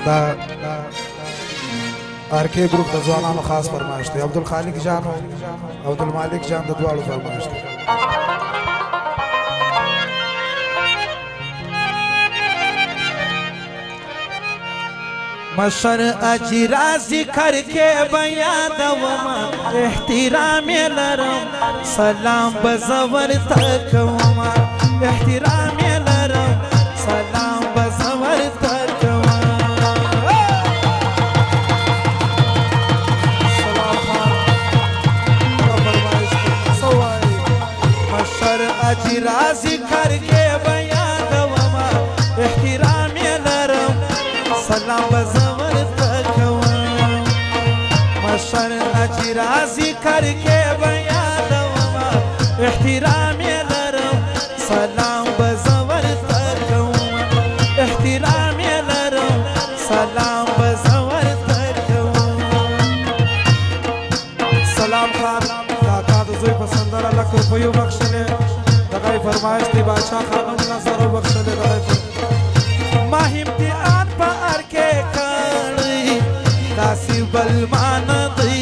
دا R K group د ځوانانو خاص فرمایش دی عبدالخالق جان او عبدالمالک جان د دواړو فرمایش دی मशर अजरा जिक्र के बयान वमा एहतिराम लरम सलाम बजवर तक वमा एहतिराम लरम सलाम बजवर तक मशर अजरा जिक्र के बयान वमा एहतिराम लरम सलाम बजवर तक मशर अजरा जिक्र के बयान वमा एहतिराम लरम सलाम बजवर तक एहतिराम लरम सलाम बजवर तक सलाम खान काका د زوی په سندره لک روپیو بخښلې دغه فرمایش دی بادشاه خانم نه سره بخښلې دغه ما امتحان په ارکه کړی داسې بل مان دی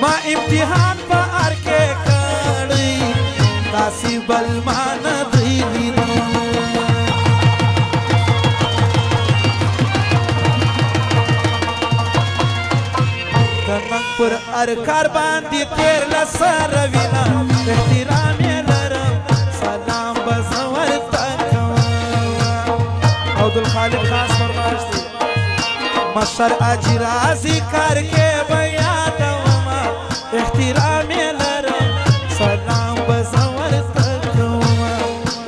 ما امتحان په ارکه کړی داسې بل مان دی پر ارکار باندې تیر لسر وینا احترام لرم سلام بزور تک عبدالخالق خاص فرمایش دی مشر اجرا ذکر کے بیان وما احترام لرم سلام بزور تک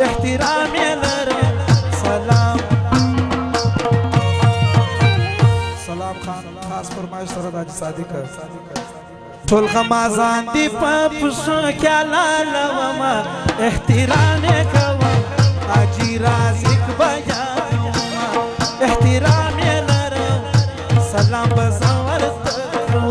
احترام لرم سلام سلام خان خاص فرمایش سره د صادق ټول غمازان دی پپسو کیا لالوما احترام کوما اجی رازق بیانوما احترام لرم سلام بزور تکو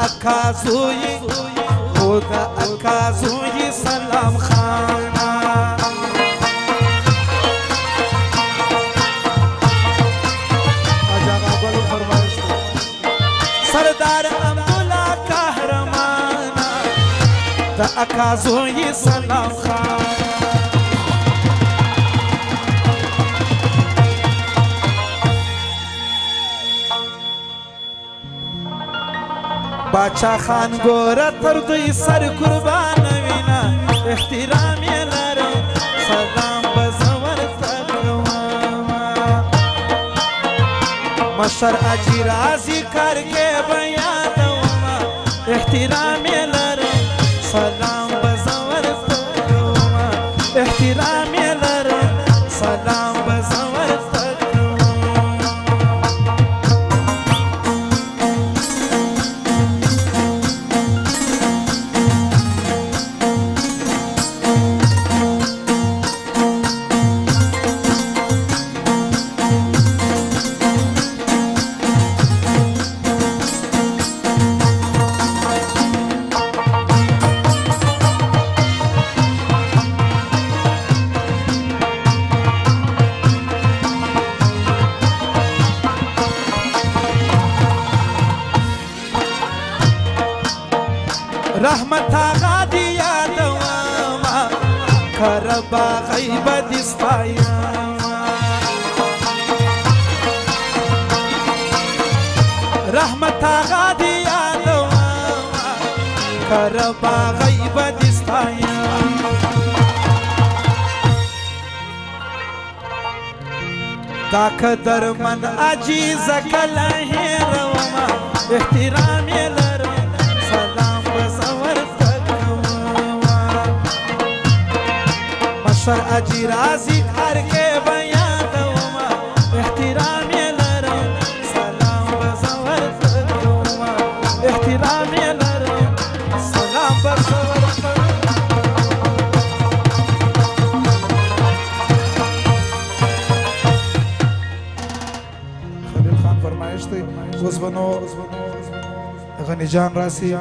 अकाज़ोई खुदा अकाज़ोई सलाम खाना सरदार अब्दुल्ला कहरमाना दा अकाज़ोई सलाम खाना बादशाह खान गोरा तर दुई सर कुर्बान विना एहतिराम लरम सलाम बजवर तक मशर अजरा जिक्र के बयान वमा एहतिराम लरम सलाम बजवर तक एहतिराम लरम सलाम बजवर तक रहमत आगा दिया दवामा खरबा गैब दिस्पायामा रहमत आगा दिया दवामा खरबा गैब दिस्पायामा काख दरमन अजीज कलहे रवमा एहतिराम लरो सलाम बसवर तकवा मशर अजी राजी करके बयां दवमा एहतिराम लरो सलाम बसवर तकवा एहतिराम लरो सलाम बसवर وزبنو غني جان راسي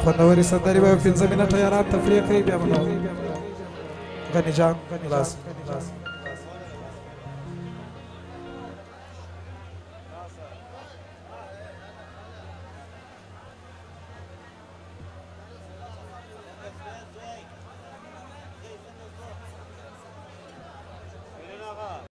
خوندوري سندري به فيلم زمينه تیارات تفریح کوي بیا غني جان راس